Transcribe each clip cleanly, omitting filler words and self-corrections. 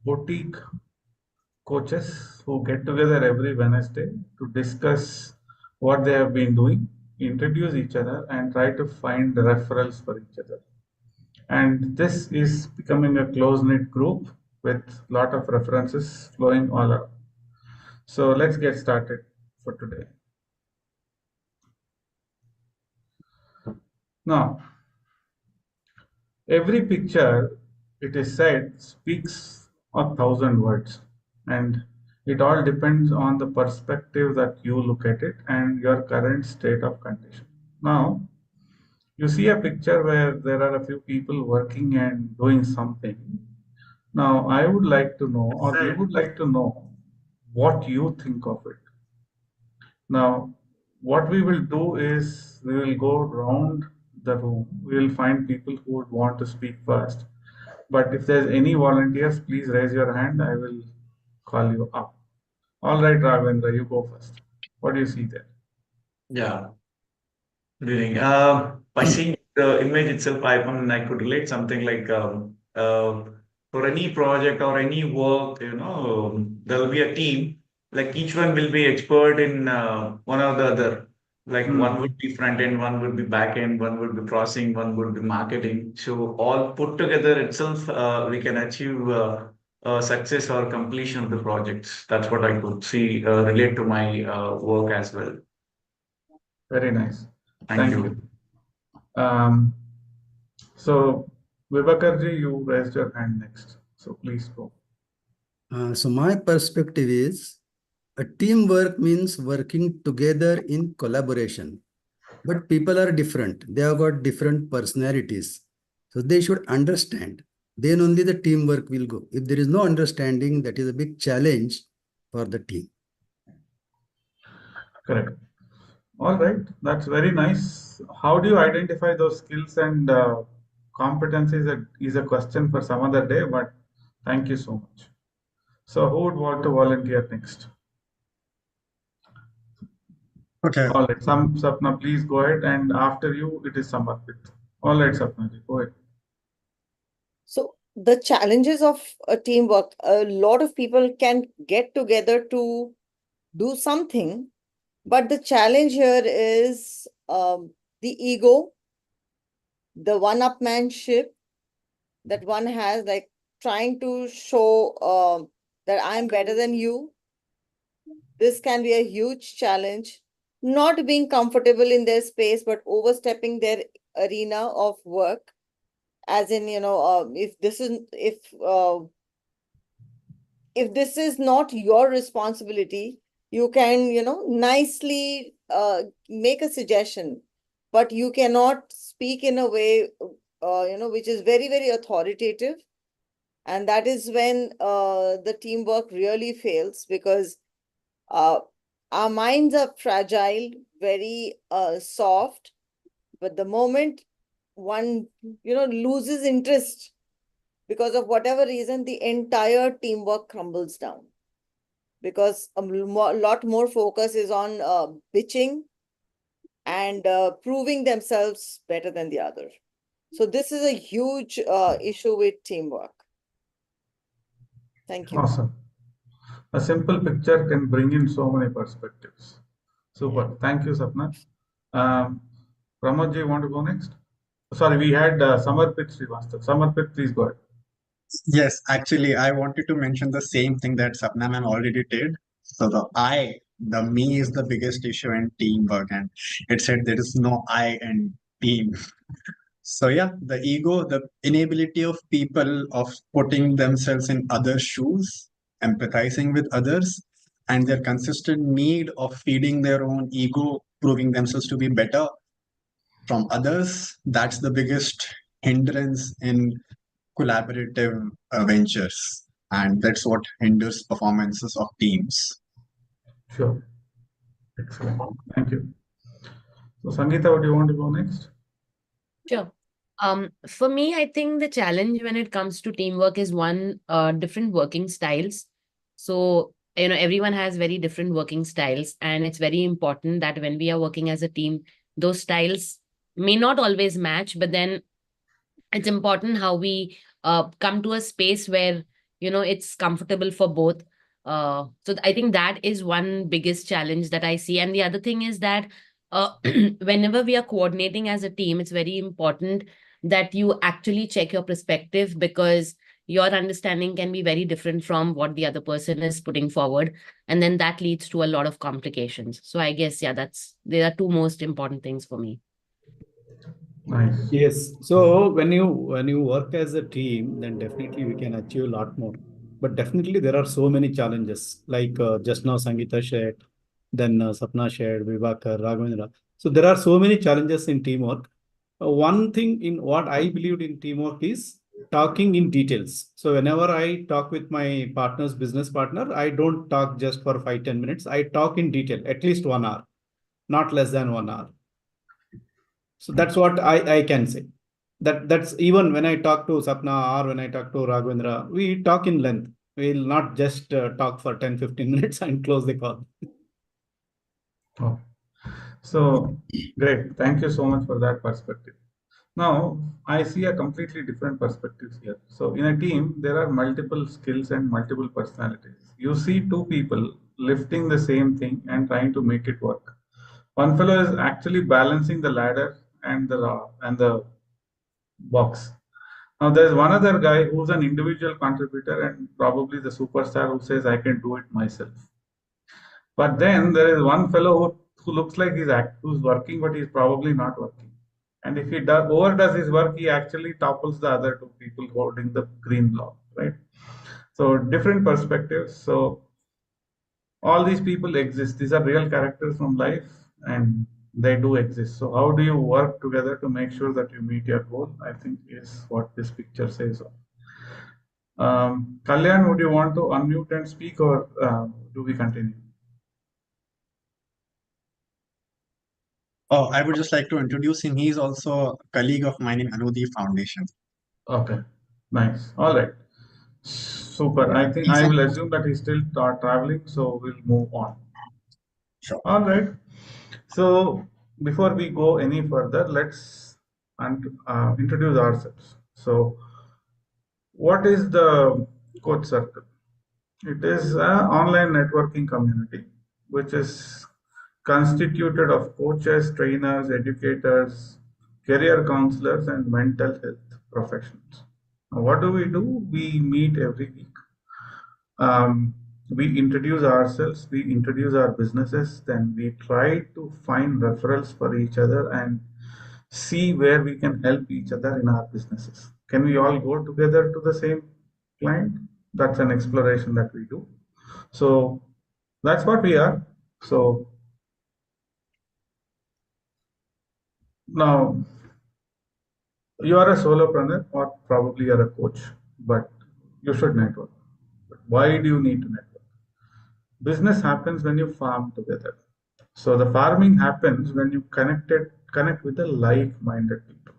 boutique coaches who get together every Wednesday to discuss what they have been doing, introduce each other, and try to find referrals for each other. And this is becoming a close-knit group with a lot of references flowing all around. So let's get started for today. Now, every picture, it is said, speaks 1,000 words, and it all depends on the perspective that you look at it and your current state of condition. Now, you see a picture where there are a few people working and doing something. Now, I would like to know, or we would like to know, what you think of it. Now, what we will do is we will go around the room. We will find people who would want to speak first. But if there's any volunteers, please raise your hand. I will call you up. All right, Ravendra, you go first. What do you see there? Yeah, reading. By seeing the image itself, I could relate something like for any project or any work, there will be a team. Like each one will be expert in one or the other. Like one Hmm, would be front end, one would be back end, one would be processing, one would be marketing. So all put together itself, we can achieve success or completion of the projects. That's what I could see relate to my work as well. very nice. Thank Thank you. you. Um, so, Vivakarji, you raised your hand next. So please go. So my perspective is a teamwork means working together in collaboration. But people are different. They have got different personalities. So they should understand. Then only the teamwork will go. If there is no understanding, that is a big challenge for the team. Correct. All right, that's very nice. How do you identify those skills and competencies? That is a question for some other day, but thank you so much. So, who would want to volunteer next? Okay. All right, Sapna, please go ahead, and after you, it is Samarpit. All right, Sapna ji, go ahead. So the challenges of a teamwork, a lot of people can get together to do something, but the challenge here is the ego, the one-upmanship that one has, like trying to show that I'm better than you. This can be a huge challenge. Not being comfortable in their space, but overstepping their arena of work. As in, if this is not your responsibility, you can, nicely make a suggestion, but you cannot speak in a way, which is very, very authoritative. And that is when the teamwork really fails, because uh, our minds are fragile, very soft, but the moment one, loses interest because of whatever reason, the entire teamwork crumbles down, because lot more focus is on bitching and proving themselves better than the other. So this is a huge issue with teamwork. Thank you. Awesome. A simple picture can bring in so many perspectives. Super. Thank you, Sapna. Um, Pramod ji, you want to go next? Sorry, we had Samarpit Srivastav. Samarpit, please go ahead. Yes, actually, I wanted to mention the same thing that Sapna ma'am already did. So the me is the biggest issue in teamwork, and it said there is no I in team. So yeah, the ego, the inability of people of putting themselves in other shoes, empathizing with others, and their consistent need of feeding their own ego, proving themselves to be better from others. That's the biggest hindrance in collaborative ventures, and that's what hinders performances of teams. Sure. Excellent. Thank you. So, Sangeeta, what do you want to go next? Sure. For me, I think the challenge when it comes to teamwork is one, different working styles. So, everyone has very different working styles, and it's very important that when we are working as a team, those styles may not always match, but then it's important how we come to a space where it's comfortable for both. So I think that is one biggest challenge that I see. And the other thing is that whenever we are coordinating as a team, it's very important that you actually check your perspective, because your understanding can be very different from what the other person is putting forward. And then that leads to a lot of complications. So I guess, yeah, they are two most important things for me. Nice. Yes. So when you work as a team, then definitely we can achieve a lot more. But definitely there are so many challenges, like just now Sangeeta shared, then Sapna shared, Vivakar, Raghavendra. So there are so many challenges in teamwork. One thing in what I believed in teamwork is talking in details. So whenever I talk with my partner's business partner, I don't talk just for 5-10 minutes. I talk in detail, at least 1 hour, not less than 1 hour. So that's what I can say. That's even when I talk to Sapna or when I talk to Raghavendra, we talk in length. We'll not just talk for 10-15 minutes and close the call. Oh, so great. Thank you so much for that perspective. Now, I see a completely different perspectives here. So, in a team, there are multiple skills and multiple personalities. You see two people lifting the same thing and trying to make it work. One fellow is actually balancing the ladder and the box. Now, there's one other guy who's an individual contributor and probably the superstar who says, I can do it myself. But then there is one fellow who looks like who's working, but he's probably not working. And if he overdoes his work, he actually topples the other two people holding the green block, right? So different perspectives. So all these people exist. These are real characters from life, and they do exist. So how do you work together to make sure that you meet your goal? I think is what this picture says. Kalyan, would you want to unmute and speak, or do we continue? Oh, I would just like to introduce him. He's also a colleague of mine in Anudi Foundation. Okay, nice. All right. Super. I think He's I an will assume that he's still traveling, so we'll move on. Sure. All right. So before we go any further, let's introduce ourselves. So, what is the Coach Circle? It is an online networking community which is constituted of coaches, trainers, educators, career counselors, and mental health professionals. Now, what do? We meet every week. We introduce ourselves, we introduce our businesses, then we try to find referrals for each other and see where we can help each other in our businesses. Can we all go together to the same client? That's an exploration that we do. So that's what we are. So now you are a solopreneur or probably you're a coach, but you should network. But why do you need to network? Business happens when you farm together. So the farming happens when you connect with the like-minded people.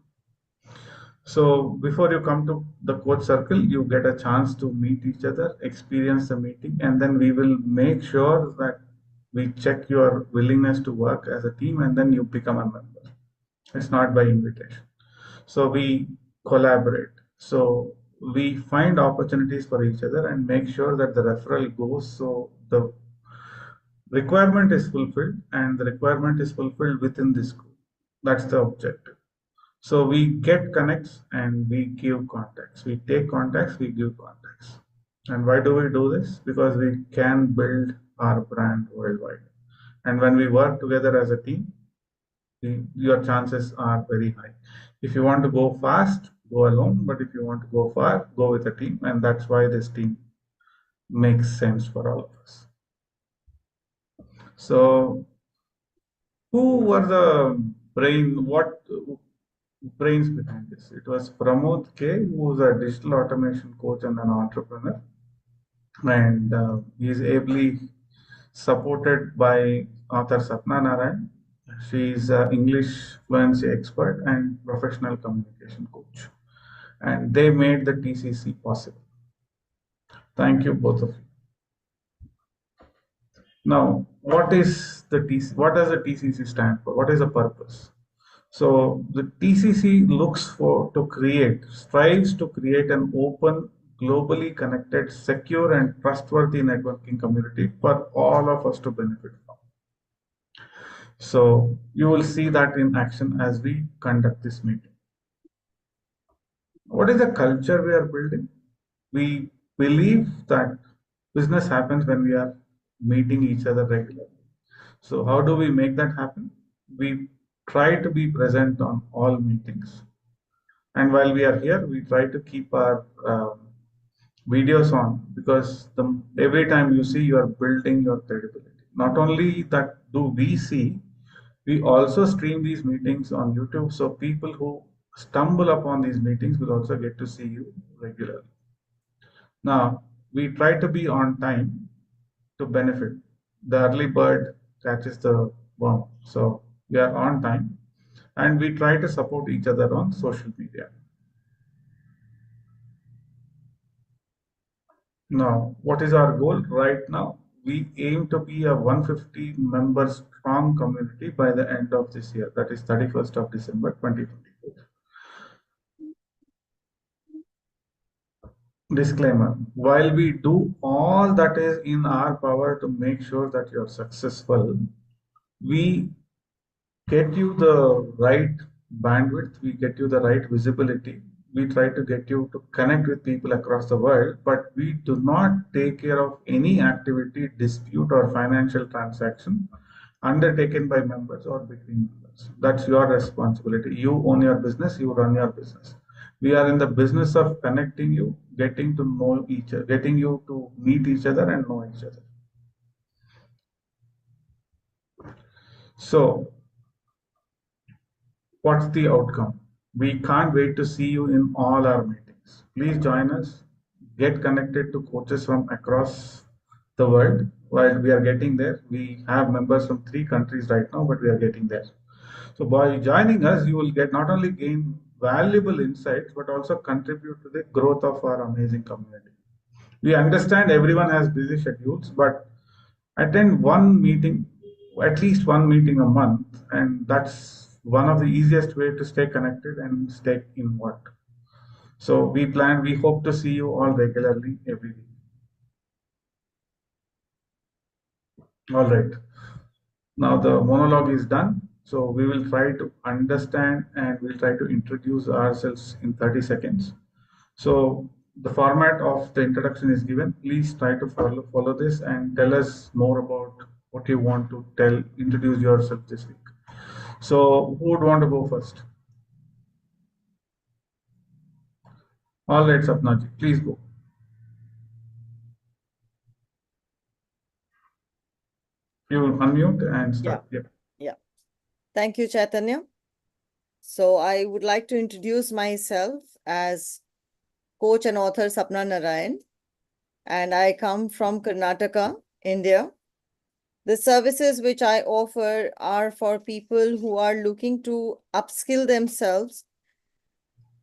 So before you come to the coach circle, you get a chance to meet each other, experience the meeting, and then we will make sure that we check your willingness to work as a team, and then you become a member. It's not by invitation. So we collaborate. So we find opportunities for each other and make sure that the referral goes so the requirement is fulfilled and the requirement is fulfilled within this group. That's the objective. So we get connects and we give contacts. We take contacts, we give contacts. And why do we do this? Because we can build our brand worldwide. And when we work together as a team, your chances are very high. If you want to go fast, go alone. But if you want to go far, go with a team. And that's why this team makes sense for all of us. So who were the brains behind this? It was Pramod K, who was a digital automation coach and an entrepreneur. And he is ably supported by author Sapna Narayan. She is an English fluency expert and professional communication coach. And they made the TCC possible. Thank you, both of you. Now, what does the TCC stand for? What is the purpose? So the TCC strives to create an open globally connected, secure, and trustworthy networking community for all of us to benefit from. So you will see that in action as we conduct this meeting. What is the culture we are building? We believe that business happens when we are meeting each other regularly. So how do we make that happen? We try to be present on all meetings. And while we are here, we try to keep our videos on, because every time you see, you are building your credibility. Not only that do we see, we also stream these meetings on YouTube, so people who stumble upon these meetings will also get to see you regularly. Now, we try to be on time to benefit. The early bird catches the worm. So we are on time, and we try to support each other on social media. Now, what is our goal right now? We aim to be a 150 member strong community by the end of this year, that is 31st of December 2024. Disclaimer, while we do all that is in our power to make sure that you're successful, we get you the right bandwidth, we get you the right visibility, we try to get you to connect with people across the world, but we do not take care of any activity, dispute, or financial transaction undertaken by members or between members. That's your responsibility. You own your business, you run your business. We are in the business of connecting you, getting to know each other, getting you to meet each other and know each other. So, what's the outcome? We can't wait to see you in all our meetings. Please join us. Get connected to coaches from across the world. While we are getting there, we have members from 3 countries right now, but we are getting there. So by joining us, you will get not only gain valuable insights, but also contribute to the growth of our amazing community. We understand everyone has busy schedules, but attend one meeting, at least one meeting a month, and that's one of the easiest way to stay connected and stay involved. So we hope to see you all regularly every week. All right. Now the monologue is done. So we will try to understand and we'll try to introduce ourselves in 30 seconds. So the format of the introduction is given. Please try to follow this and tell us more about what you want to introduce yourself this week. So who would want to go first? All right, Sapnaji, please go. You will unmute and start. Yeah. Thank you, Chaitanya. So I would like to introduce myself as coach and author Sapna Narayan, and I come from Karnataka, India. The services which I offer are for people who are looking to upskill themselves.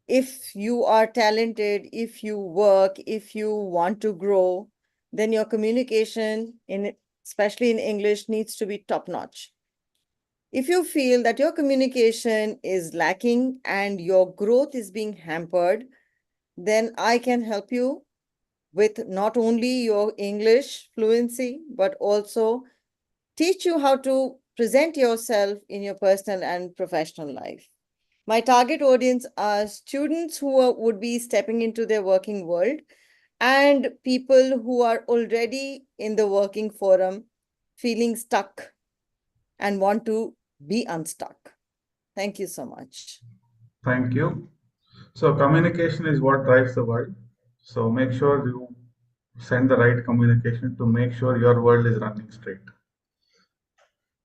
If you are talented, if you work, if you want to grow, then your communication, especially in English, needs to be top-notch. If you feel that your communication is lacking and your growth is being hampered, then I can help you with not only your English fluency, but also teach you how to present yourself in your personal and professional life. My target audience are students who would be stepping into their working world and people who are already in the working forum, feeling stuck and want to be unstuck. Thank you so much. Thank you. So communication is what drives the world. So make sure you send the right communication to make sure your world is running straight.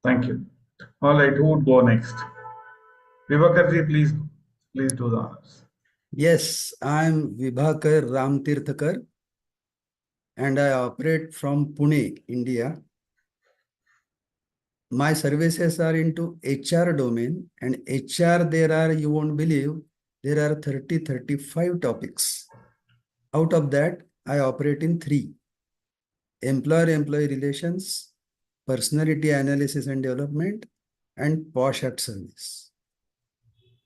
Thank you. All right, who would go next? Vibhakarji, please do the honors. Yes, I'm Vibhakar Ramtirthakar and I operate from Pune, India. My services are into HR domain, and HR you won't believe, there are 35 topics. Out of that, I operate in 3: employer-employee relations, personality analysis and development, and POSH at service.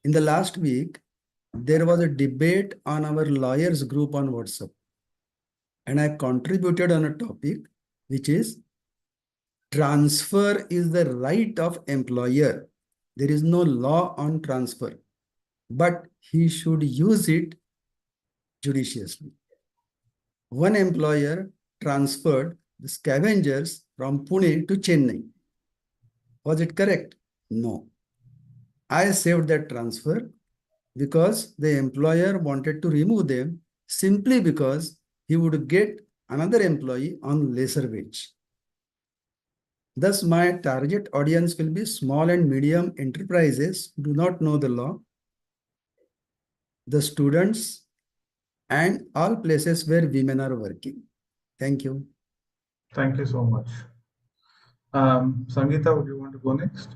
In the last week, there was a debate on our lawyers group on WhatsApp. and I contributed on a topic which is transfer is the right of employer. There is no law on transfer, but he should use it judiciously. One employer transferred the scavengers from Pune to Chennai. Was it correct? No. I saved that transfer because the employer wanted to remove them simply because he would get another employee on lesser wage. Thus, my target audience will be small and medium enterprises who do not know the law, the students, and all places where women are working. Thank you. Thank you so much. Sangeeta, would you want to go next?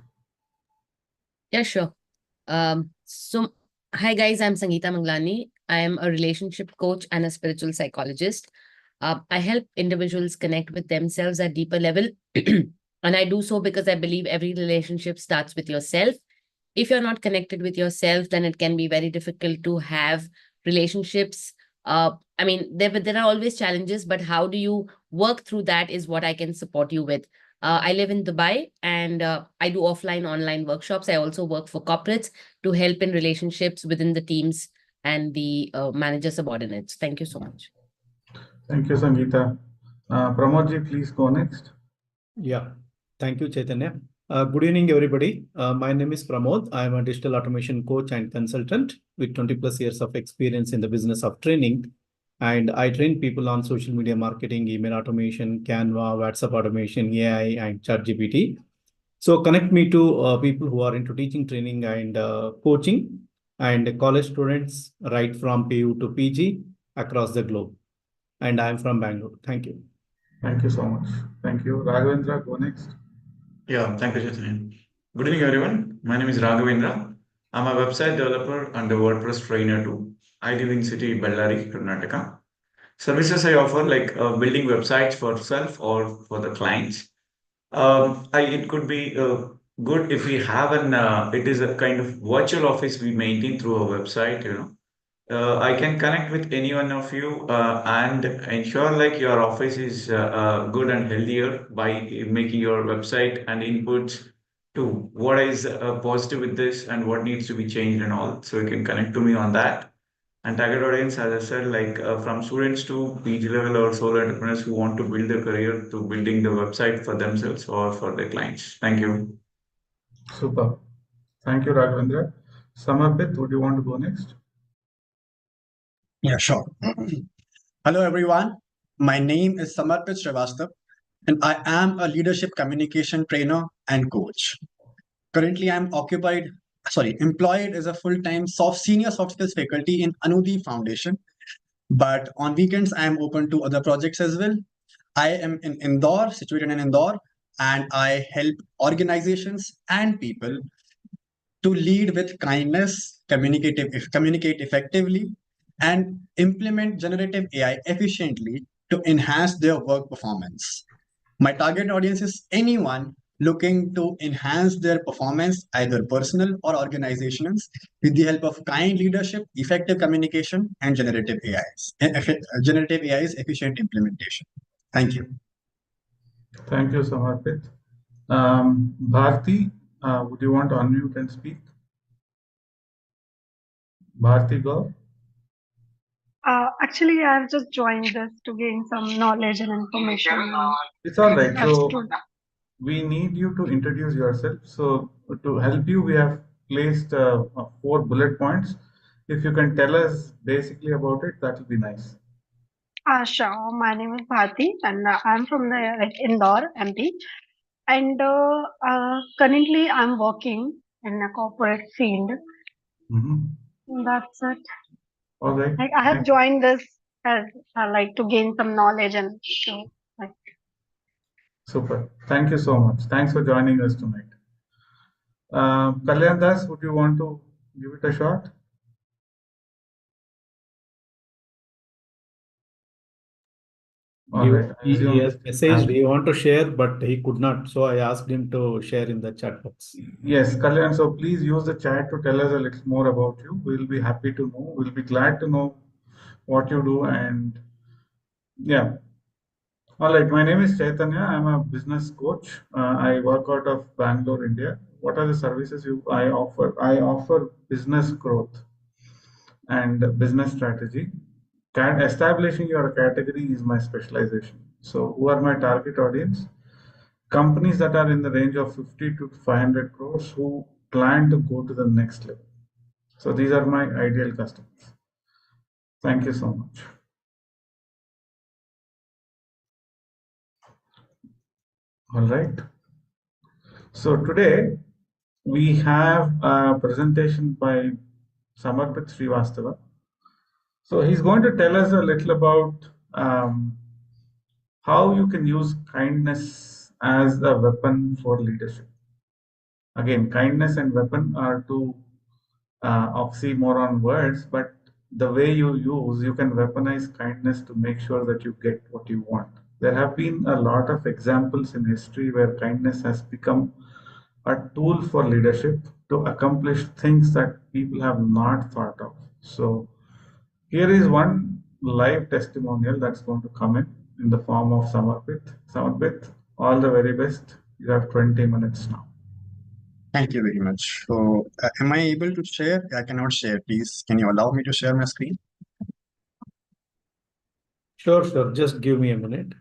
Yeah, sure. So hi guys, I'm Sangeeta Manglani. I am a relationship coach and a spiritual psychologist. I help individuals connect with themselves at deeper level. And I do so because I believe every relationship starts with yourself. If you're not connected with yourself, then it can be very difficult to have relationships. I mean, there are always challenges, but how do you work through that is what I can support you with. I live in Dubai and I do offline, online workshops. I also work for corporates to help in relationships within the teams and the manager subordinates. Thank you so much. Thank you, Sangeeta. Pramodji, please go next. Yeah, thank you, Chaitanya. Good evening, everybody. My name is Pramod. I am a digital automation coach and consultant with 20 plus years of experience in the business of training. And I train people on social media marketing, email automation, Canva, WhatsApp automation, AI, and ChatGPT. So connect me to people who are into teaching, training, and coaching, and college students right from PU to PG across the globe. And I'm from Bangalore. Thank you. Thank you so much. Thank you. Raghavendra, go next. Yeah, thank you, Chaitanya. Good evening, everyone. My name is Raghavendra. I'm a website developer and a WordPress trainer too. I live in city Bellary, Karnataka. Services I offer like building websites for self or for the clients. It could be good if we have it is a kind of virtual office we maintain through a website, I can connect with any one of you and ensure like your office is good and healthier by making your website and inputs to what is positive with this and what needs to be changed and all. So you can connect to me on that. And target audience, as I said, like from students to PG level or solo entrepreneurs who want to build their career to building the website for themselves or for their clients. Thank you. Super. Thank you, Raghavendra. Samarpit, would you want to go next? Yeah, sure. Hello, everyone. My name is Samarpit Srivastava, and I am a leadership communication trainer and coach. Currently, employed as a full-time senior soft skills faculty in Anudi Foundation. But on weekends, I am open to other projects as well. I am in Indore, situated in Indore, and I help organizations and people to lead with kindness, communicate effectively, and implement generative AI efficiently to enhance their work performance. My target audience is anyone looking to enhance their performance, either personal or organizational, with the help of kind leadership, effective communication, and generative AI's efficient implementation. Thank you. Thank you, Samarpit. Bharti, would you want to unmute and speak? Bharti Gaur? Actually, I've just joined this to gain some knowledge and information. It's all right. That's So true. we need you to introduce yourself. So to help you, we have placed 4 bullet points. If you can tell us basically about it, that will be nice. Sure. My name is Bharti, and I'm from the Indore, MP. And currently, I'm working in a corporate field. That's it. All right. Like, I have joined this as like to gain some knowledge and to like. Super. Thank you so much. Thanks for joining us tonight. Kalyan Das, would you want to give it a shot? All right. He has messaged, he want to share, but he could not. So I asked him to share in the chat box. Yes, Kalyan. So please use the chat to tell us a little more about you. We'll be happy to know. We'll be glad to know what you do and Yeah. All right. My name is Chaitanya. I'm a business coach. I work out of Bangalore, India. What are the services I offer? I offer business growth and business strategy. Establishing your category is my specialization. So, who are my target audience? Companies that are in the range of 50 to 500 crores who plan to go to the next level. So, these are my ideal customers. Thank you so much. All right. So, today we have a presentation by Samarpit Srivastava. So, he's going to tell us a little about how you can use kindness as a weapon for leadership. Again, kindness and weapon are two oxymoron words, but the way you can weaponize kindness to make sure that you get what you want. There have been a lot of examples in history where kindness has become a tool for leadership to accomplish things that people have not thought of. So here is one live testimonial that's going to come in the form of Samarpit. Samarpit, all the very best. You have 20 minutes now. Thank you very much. So, am I able to share? I cannot share. Please, can you allow me to share my screen? Sure, sure. Just give me a minute.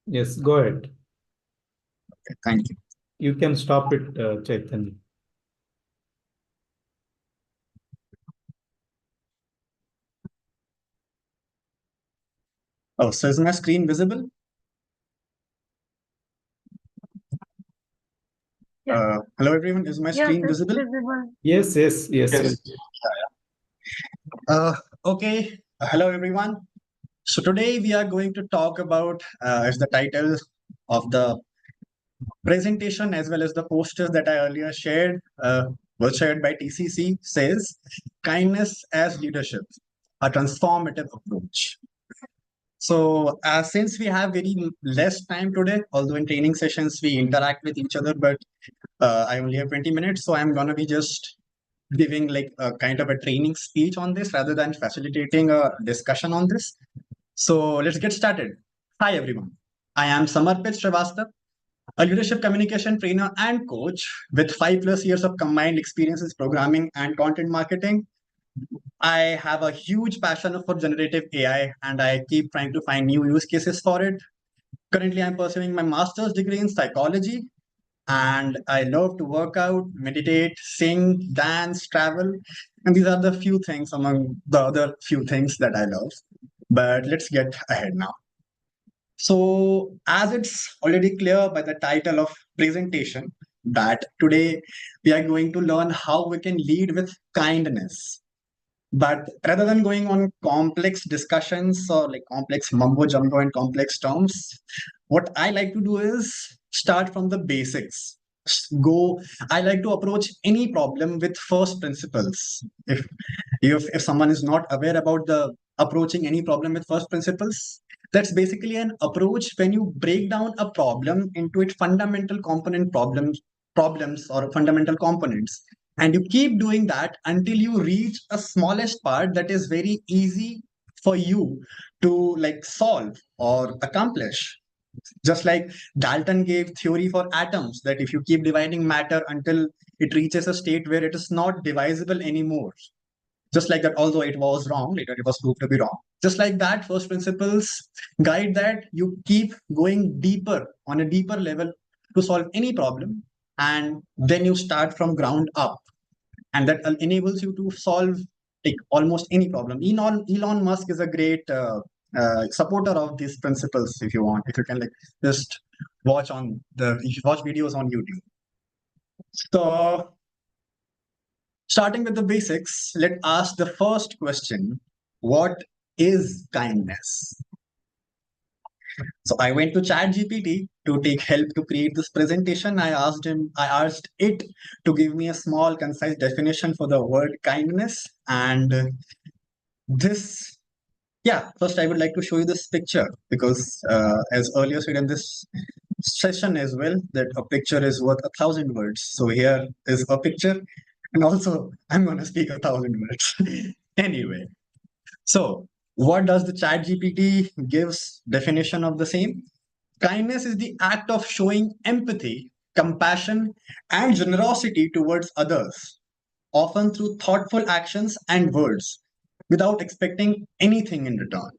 Yes, go ahead. Okay, thank you. You can stop it, Chaitanya. Oh, so is my screen visible? Hello, everyone. Is my screen visible? Yes, yes, yes. Yes. Okay. Hello, everyone. So today we are going to talk about, as the title of the presentation as well as the posters that I earlier shared, was shared by TCC, says kindness as leadership, a transformative approach. So since we have very less time today, although in training sessions we interact with each other, but I only have 20 minutes, so I'm gonna be just giving like a kind of a training speech on this rather than facilitating a discussion on this. So let's get started. Hi everyone, I am Samarpit Srivastava, a leadership communication trainer and coach with 5+ years of combined experiences programming and content marketing. I have a huge passion for generative AI and I keep trying to find new use cases for it. Currently, I'm pursuing my master's degree in psychology and I love to work out, meditate, sing, dance, travel. And these are the few things among the other few things that I love. But let's get ahead now. So, as it's already clear by the title of presentation, that today we are going to learn how we can lead with kindness. But rather than going on complex discussions or like complex mumbo jumbo and complex terms, what I like to do is start from the basics. I like to approach any problem with first principles. If someone is not aware about the approaching any problem with first principles, that's basically an approach when you break down a problem into its fundamental component problems or fundamental components, and you keep doing that until you reach a smallest part that is very easy for you to like solve or accomplish. Just like Dalton gave theory for atoms, that if you keep dividing matter until it reaches a state where it is not divisible anymore, just like that, although it was wrong, later it was proved to be wrong. Just like that, first principles guide that you keep going deeper on a deeper level to solve any problem, and then you start from ground up, and that enables you to solve like almost any problem. Elon Musk is a great supporter of these principles. If you want, if you can like just watch videos on YouTube. So starting with the basics, let's ask the first question: what is kindness? So I went to ChatGPT to take help to create this presentation. I asked it to give me a small, concise definition for the word kindness. And this, yeah, first I would like to show you this picture because as earlier said in this session as well, that a picture is worth 1,000 words. So here is a picture, and also I'm going to speak 1,000 words. Anyway, so what does the chat GPT gives definition of the same? Kindness is the act of showing empathy, compassion, and generosity towards others, often through thoughtful actions and words, without expecting anything in return.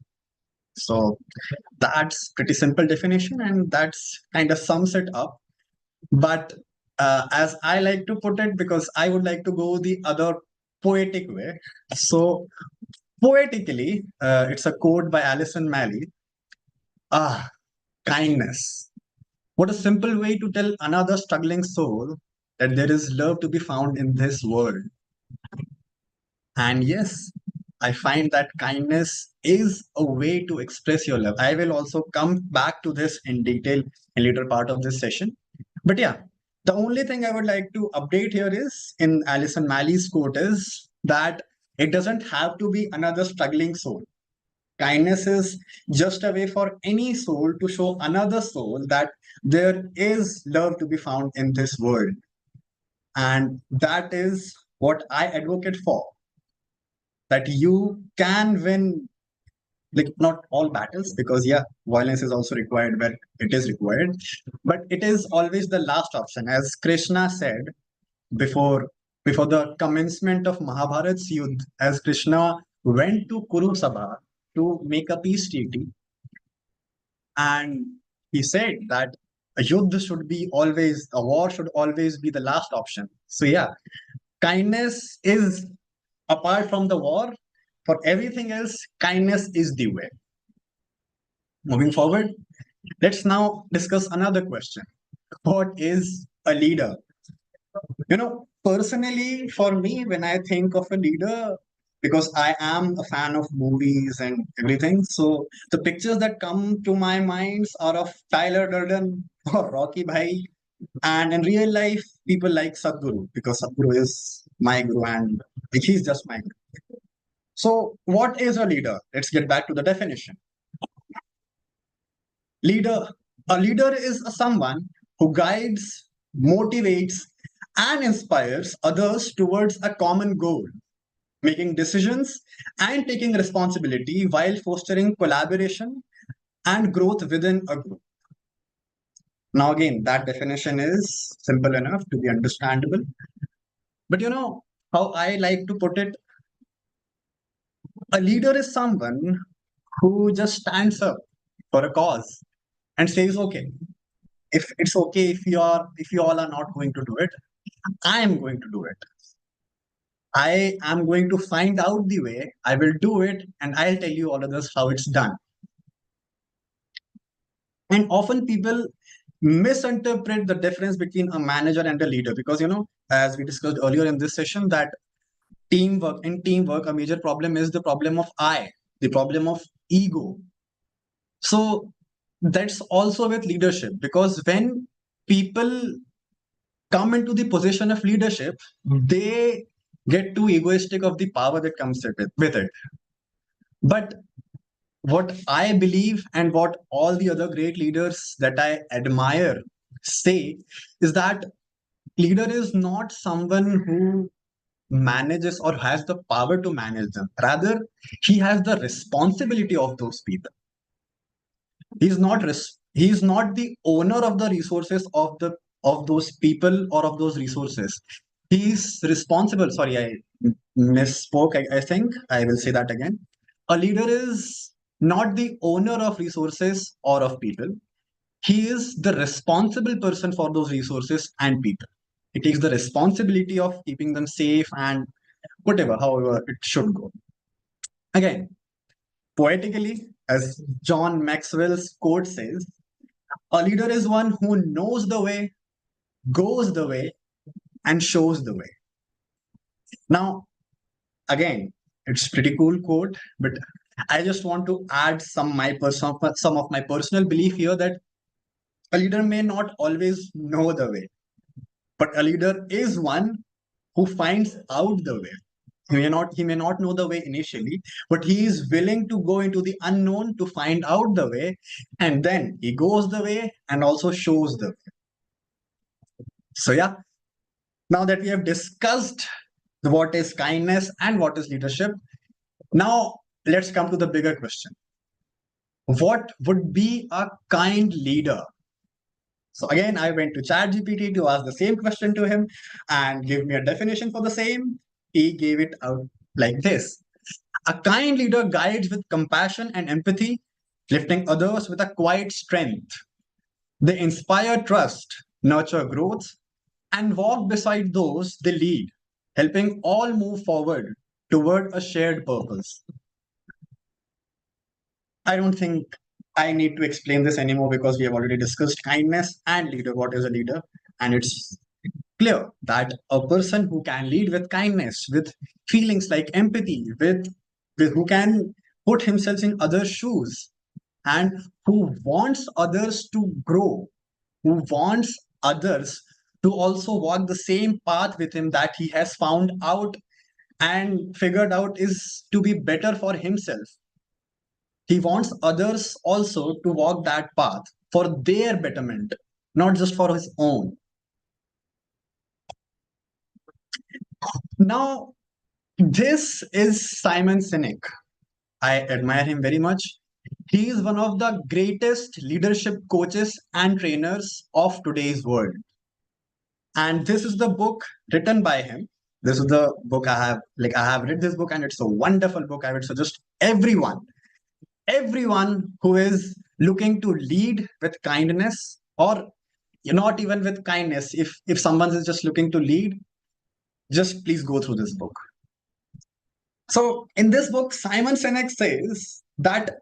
So that's pretty simple definition, and that's kind of sums it up. But as I like to put it, because I would like to go the other poetic way. So poetically, it's a quote by Alison Malley. Ah, kindness. What a simple way to tell another struggling soul that there is love to be found in this world. And yes, I find that kindness is a way to express your love. I will also come back to this in detail in later part of this session. But yeah, the only thing I would like to update here is in Alison Malley's quote is that it doesn't have to be another struggling soul. Kindness is just a way for any soul to show another soul that there is love to be found in this world. And that is what I advocate for. That you can win, like not all battles, because yeah, violence is also required where it is required, but it is always the last option. As Krishna said before the commencement of Mahabharat's Yudh, as Krishna went to Kuru Sabha to make a peace treaty, and he said that a war should always be the last option. So yeah, kindness is, apart from the war, for everything else, kindness is the way. Moving forward, let's now discuss another question. What is a leader? Personally, for me, when I think of a leader, because I am a fan of movies and everything, so the pictures that come to my minds are of Tyler Durden or Rocky Bhai. And in real life, people like Sadhguru, because Sadhguru is my guru and he's just my guru. So, what is a leader? Let's get back to the definition. A leader is someone who guides, motivates, and inspires others towards a common goal, making decisions and taking responsibility while fostering collaboration and growth within a group. Now, again, that definition is simple enough to be understandable. But how I like to put it, a leader is someone who just stands up for a cause and says, okay, if it's okay if you all are not going to do it, I am going to do it. I am going to find out the way, I will do it, and I'll tell you all others how it's done. And often people misinterpret the difference between a manager and a leader, because as we discussed earlier in this session, that teamwork, a major problem is the problem of the problem of ego. So that's also with leadership, because when people come into the position of leadership, they get too egoistic of the power that comes with it. But what I believe and what all the other great leaders that I admire say is that leader is not someone who manages or has the power to manage them. Rather, he has the responsibility of those people. He is not the owner of the resources of those people or of those resources. He is responsible. Sorry, I misspoke. I think I will say that again. A leader is not the owner of resources or of people. He is the responsible person for those resources and people. He takes the responsibility of keeping them safe and whatever, however it should go. Again, poetically, as John Maxwell's quote says, a leader is one who knows the way, goes the way, and shows the way. Now, again, it's pretty cool quote, but I just want to add some of my personal belief here, that a leader may not always know the way, but a leader is one who finds out the way. He may not know the way initially, but he is willing to go into the unknown to find out the way, and then he goes the way and also shows the way. So yeah, now that we have discussed what is kindness and what is leadership, Now, let's come to the bigger question. What would be a kind leader? So again, I went to ChatGPT to ask the same question to him and give me a definition for the same. He gave it out like this. A kind leader guides with compassion and empathy, lifting others with a quiet strength. They inspire trust, nurture growth, and walk beside those they lead, helping all move forward toward a shared purpose. I don't think I need to explain this anymore because we have already discussed kindness and leader. What is a leader? And it's clear that a person who can lead with kindness, with feelings like empathy, with who can put himself in others' shoes, and who wants others to grow, who wants others to also walk the same path with him that he has found out and figured out is to be better for himself. He wants others also to walk that path for their betterment, not just for his own. Now, this is Simon Sinek. I admire him very much. He is one of the greatest leadership coaches and trainers of today's world. And this is the book written by him. This is the book I have read this book, and it's a wonderful book. I would suggest everyone who is looking to lead with kindness, or not even with kindness, if someone is just looking to lead, just please go through this book. So in this book, Simon Sinek says that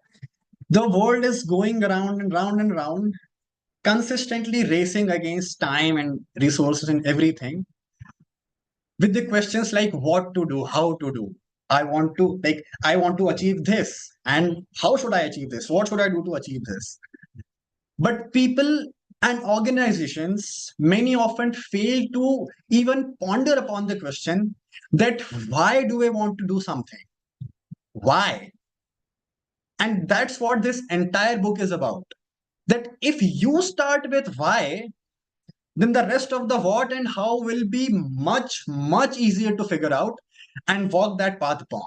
the world is going around and round and round, consistently racing against time and resources and everything, with the questions like what to do, how to do. I want to achieve this, and how should I achieve this? What should I do to achieve this? But people and organizations many often fail to even ponder upon the question that why do I want to do something? Why? And that's what this entire book is about. That if you start with why, then the rest of the what and how will be much, much easier to figure out and walk that path upon.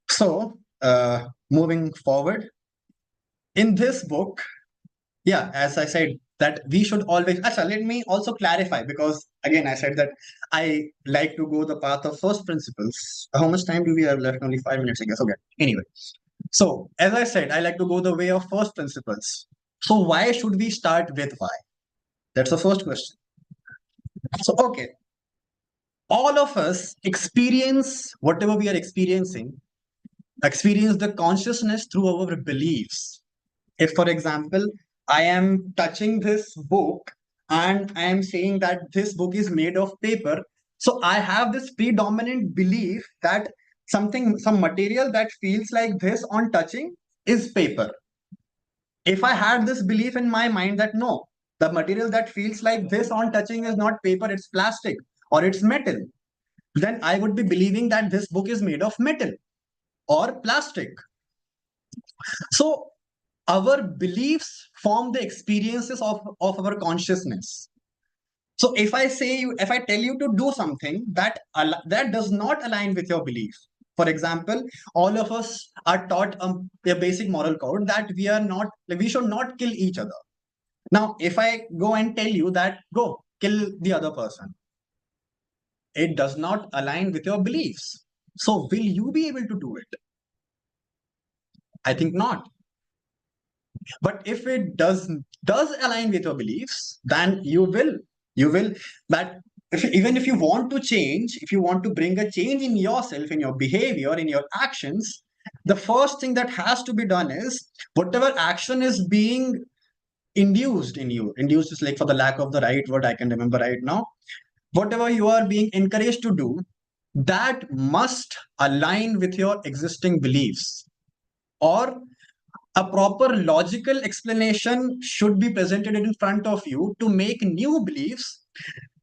So, moving forward, in this book, yeah, as I said, that we should always, Asha, let me also clarify, because again, I said that I like to go the path of first principles. How much time do we have left? Only 5 minutes, I guess. Okay. Anyway, so as I said, I like to go the way of first principles. So why should we start with why? That's the first question. So, okay. All of us experience whatever we are experiencing, experience the consciousness through our beliefs. If, for example, I am touching this book and I am saying that this book is made of paper, so I have this predominant belief that some material that feels like this on touching is paper. If I had this belief in my mind that no, the material that feels like this on touching is not paper, it's plastic or it's metal, then I would be believing that this book is made of metal or plastic. So our beliefs form the experiences of our consciousness. So if I tell you to do something that does not align with your belief, for example, all of us are taught a basic moral code that we should not kill each other. Now, if I go and tell you that go kill the other person, it does not align with your beliefs. So will you be able to do it? I think not. But if it does align with your beliefs, then you will that even if you want to change, if you want to bring a change in yourself, in your behavior, in your actions, the first thing that has to be done is whatever action is being induced in you, induced is like, for the lack of the right word I can remember right now, whatever you are being encouraged to do, that must align with your existing beliefs, or a proper logical explanation should be presented in front of you to make new beliefs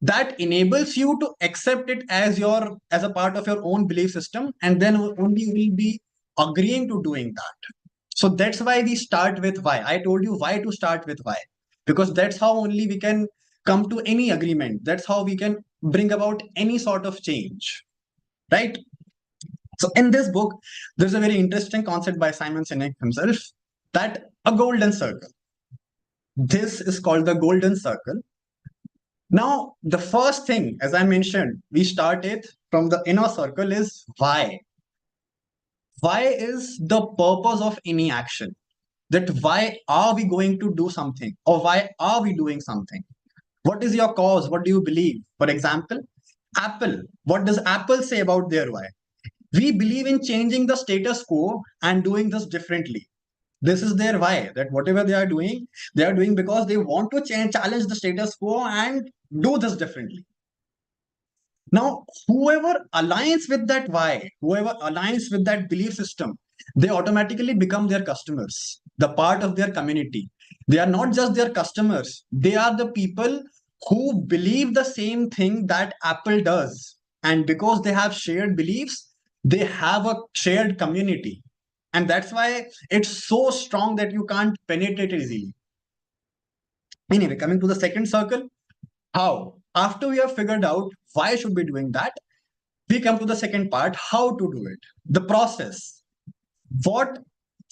that enables you to accept it as a part of your own belief system, and then only you will be agreeing to doing that. So that's why we start with why. I told you why to start with why, because that's how only we can come to any agreement. That's how we can bring about any sort of change, right? So in this book, there's a very interesting concept by Simon Sinek himself, that a golden circle. This is called the golden circle. Now, the first thing, as I mentioned, we started from the inner circle is why. Why is the purpose of any action? That why are we going to do something, or why are we doing something? What is your cause? What do you believe? For example, Apple. What does Apple say about their why? We believe in changing the status quo and doing this differently. This is their why, that whatever they are doing because they want to challenge the status quo and do this differently. Now, whoever aligns with that why, whoever aligns with that belief system, they automatically become their customers, the part of their community. They are not just their customers, they are the people who believe the same thing that Apple does. And because they have shared beliefs, they have a shared community. And that's why it's so strong that you can't penetrate it easily. Anyway, coming to the second circle, how? After we have figured out why should be doing that, we come to the second part, how to do it, the process. What,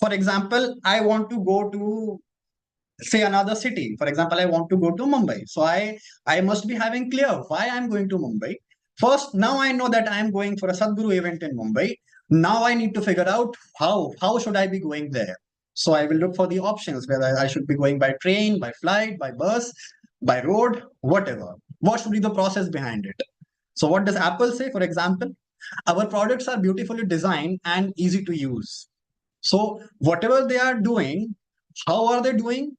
for example, I want to go to, say, another city. For example, I want to go to Mumbai. So I must be having clear why I'm going to Mumbai. First, now I know that I'm going for a Sadhguru event in Mumbai. Now I need to figure out how should I be going there. So I will look for the options, whether I should be going by train, by flight, by bus, by road, whatever. What should be the process behind it? So what does Apple say? For example, our products are beautifully designed and easy to use. So whatever they are doing, how are they doing?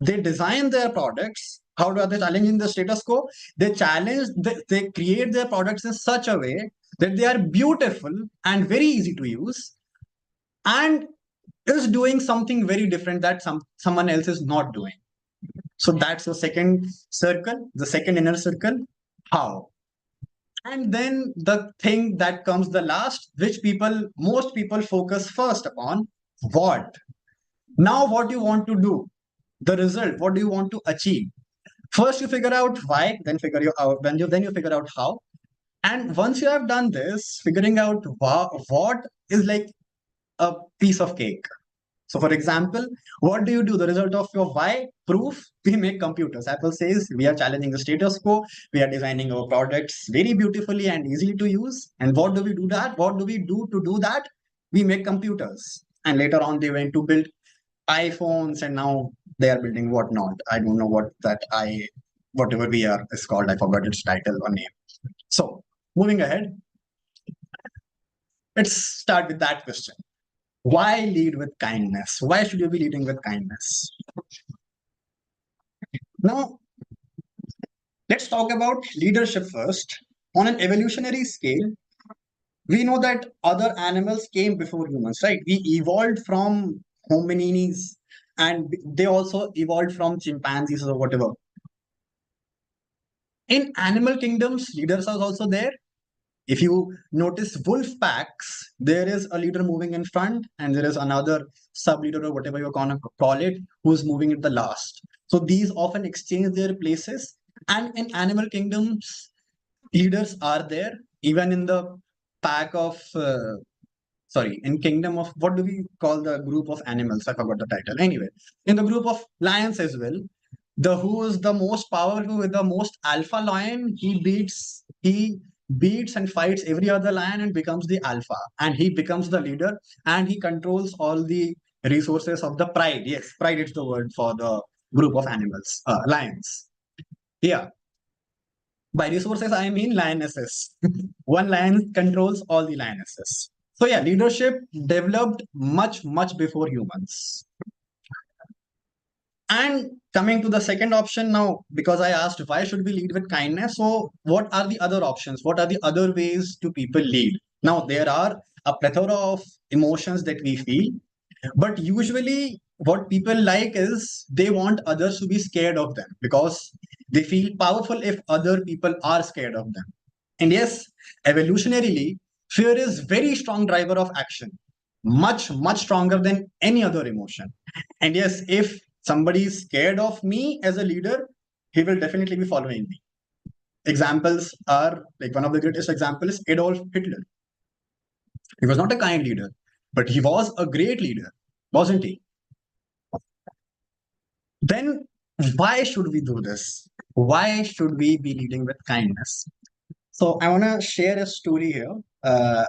They design their products. How are they challenging the status quo? They create their products in such a way that they are beautiful and very easy to use, and is doing something very different that someone else is not doing. So that's the second circle, the second inner circle, how. And then the thing that comes the last, which most people focus first upon, what. Now, what you want to do, the result, what do you want to achieve? First, you figure out why, then then you figure out how. And once you have done this, figuring out what is like a piece of cake. So, for example, what do you do? The result of your why proof, we make computers. Apple says we are challenging the status quo. We are designing our products very beautifully and easily to use. And what do we do that? What do we do to do that? We make computers. And later on, they went to build iPhones, and now they are building whatnot. I don't know whatever we are is called. I forgot its title or name. So, moving ahead, let's start with that question. Why lead with kindness? Why should you be leading with kindness? Now, let's talk about leadership first. On an evolutionary scale, we know that other animals came before humans, right? We evolved from hominins, and they also evolved from chimpanzees or whatever. In animal kingdoms, leaders are also there. If you notice wolf packs, there is a leader moving in front and there is another sub leader or whatever you're going to call it, who's moving at the last. So these often exchange their places. And in animal kingdoms, leaders are there. Even in the pack of, in kingdom of, what do we call the group of animals? I forgot the title. Anyway, in the group of lions as well, who is the most powerful with the most alpha lion, he beats and fights every other lion and becomes the alpha, and he becomes the leader, and he controls all the resources of the pride. Yes, pride is the word for the group of animals, lions. Yeah, by resources I mean lionesses. One lion controls all the lionesses. So yeah, leadership developed much before humans. And coming to the second option now, because I asked why should we lead with kindness? So what are the other options? What are the other ways to people lead? Now, there are a plethora of emotions that we feel, but usually what people like is they want others to be scared of them because they feel powerful if other people are scared of them. And yes, evolutionarily, fear is very strong driver of action, much stronger than any other emotion. And yes, if somebody is scared of me as a leader, he will definitely be following me. examples are like one of the greatest examples is Adolf Hitler. He was not a kind leader, but he was a great leader, wasn't he? Then why should we do this? Why should we be leading with kindness? So I want to share a story here.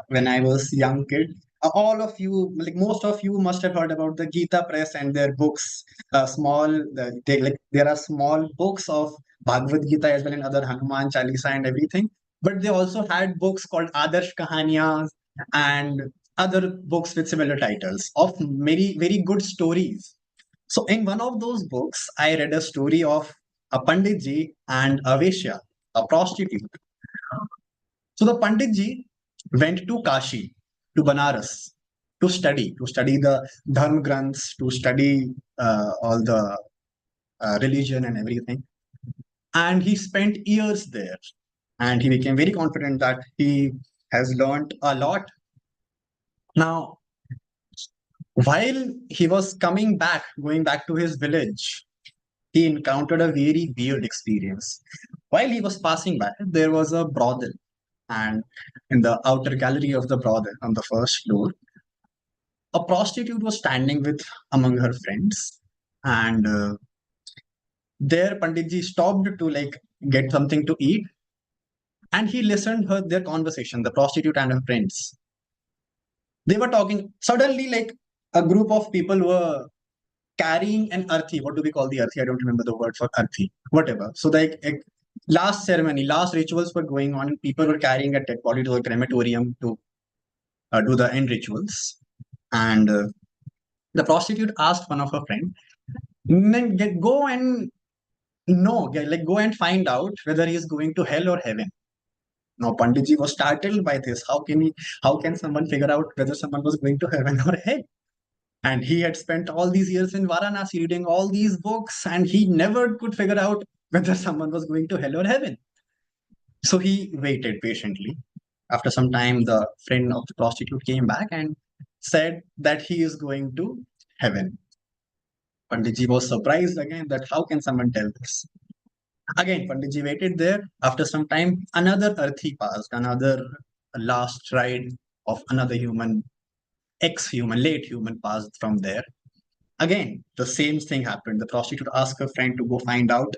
When I was young kid, all of you, like most of you, must have heard about the Gita Press and their books. There are small books of Bhagavad Gita as well and other Hanuman Chalisa and everything. But they also had books called Adarsh Kahaniyas and other books with similar titles of very very good stories. So in one of those books, I read a story of a Panditji and a Vaishya, a prostitute. So the Panditji went to Kashi, to Banaras, to study the Dharma Granths, to study all the religion and everything. And he spent years there. And he became very confident that he has learned a lot. Now, while he was going back to his village, he encountered a very weird experience. While he was passing by, there was a brothel, and in the outer gallery of the brothel on the first floor, a prostitute was standing with among her friends, and there Panditji stopped to like get something to eat, and he listened her their conversation, the prostitute and her friends. They were talking. Suddenly, like a group of people were carrying an arthi. What do we call the arthi? I don't remember the word for arthi. Whatever. So like last ceremony, last rituals were going on, and people were carrying a dead body to a crematorium to do the end rituals. And the prostitute asked one of her friends, go and go and find out whether he is going to hell or heaven. Now Panditji was startled by this. How can someone figure out whether someone was going to heaven or hell? And he had spent all these years in Varanasi reading all these books, and he never could figure out whether someone was going to hell or heaven. So he waited patiently. After some time, the friend of the prostitute came back and said that he is going to heaven. Panditji was surprised again that how can someone tell this? Again, Panditji waited there. After some time, another earthy passed, another last ride of another human, ex-human, late human passed from there. Again, the same thing happened. The prostitute asked her friend to go find out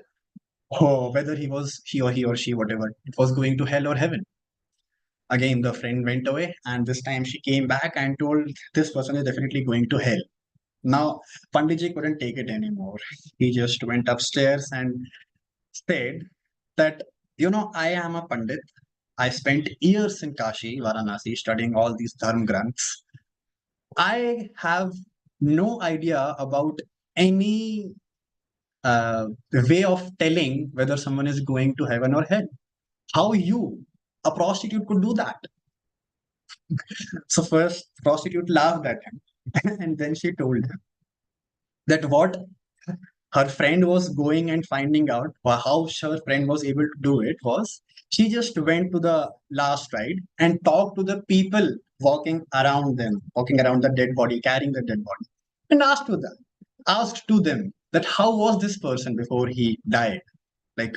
whether he or she, whatever, it was going to hell or heaven. Again, the friend went away, and this time she came back and told this person is definitely going to hell. Now, Panditji couldn't take it anymore. He just went upstairs and said that, I am a Pandit. I spent years in Kashi, Varanasi, studying all these Dharma Granths. I have no idea about any way of telling whether someone is going to heaven or hell. How you, a prostitute, could do that? So first, prostitute laughed at him, and then she told him that what her friend was going and finding out how her friend was able to do it was she just went to the last ride and talked to the people walking around the dead body, carrying the dead body, and asked to them that how was this person before he died? Like,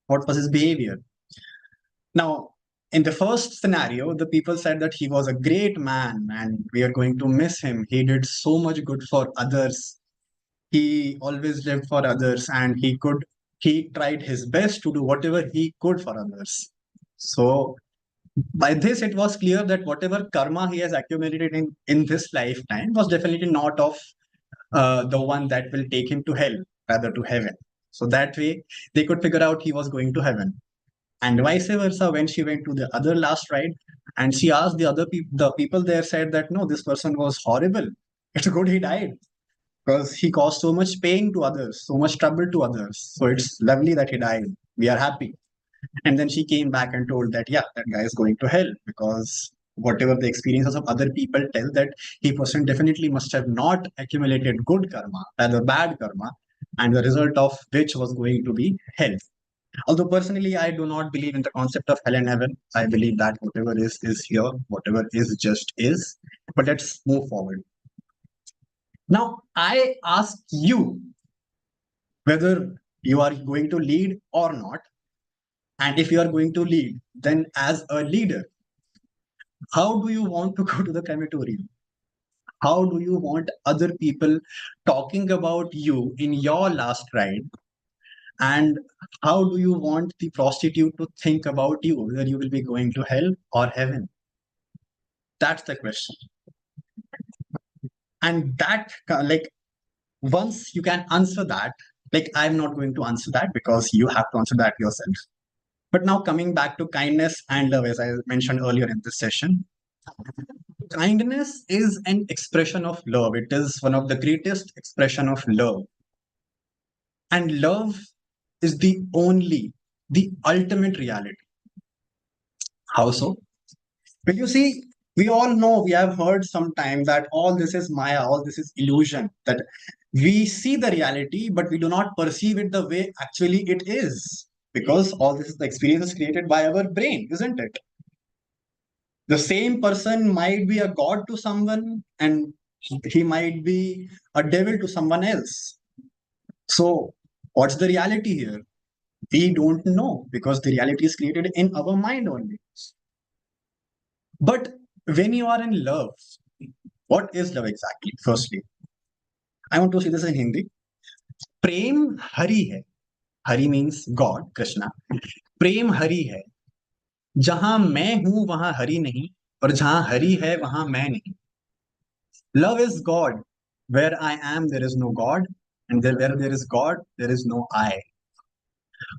what was his behavior? Now, in the first scenario, the people said that he was a great man and we are going to miss him. He did so much good for others. He always lived for others, and he tried his best to do whatever he could for others. So by this, it was clear that whatever karma he has accumulated in this lifetime was definitely not of the one that will take him to hell, rather to heaven. So that way, they could figure out he was going to heaven. And vice versa, when she went to the other last ride and she asked the people there said that no, this person was horrible. It's good he died because he caused so much pain to others, so much trouble to others. So it's lovely that he died. We are happy. And then she came back and told that, yeah, that guy is going to hell because whatever the experiences of other people tell that he person definitely must have not accumulated good karma, rather bad karma, and the result of which was going to be hell. Although personally, I do not believe in the concept of hell and heaven. I believe that whatever is here, whatever is just is. But let's move forward. Now, I ask you whether you are going to lead or not. And if you are going to lead, then as a leader, how do you want to go to the crematorium? How do you want other people talking about you in your last ride? And how do you want the prostitute to think about you, whether you will be going to hell or heaven? That's the question. And that, like, once you can answer that, like, I'm not going to answer that because you have to answer that yourself. But now coming back to kindness and love, as I mentioned earlier in this session, kindness is an expression of love. It is one of the greatest expression of love. And love is the ultimate reality. How so? Well, you see, we all know, we have heard sometime that all this is Maya, all this is illusion, that we see the reality, but we do not perceive it the way actually it is. Because all this is the experience is created by our brain, isn't it? The same person might be a god to someone, and he might be a devil to someone else. So, what's the reality here? We don't know, because the reality is created in our mind only. But when you are in love, what is love exactly? Firstly, I want to say this in Hindi. Prem Hari hai. Hari means God, Krishna. Prem Hari hai. जहां मैं हूं वहां हरि नहीं, और जहां हरि है वहां मैं नहीं. Love is God. Where I am, there is no God, and where there is God, there is no I.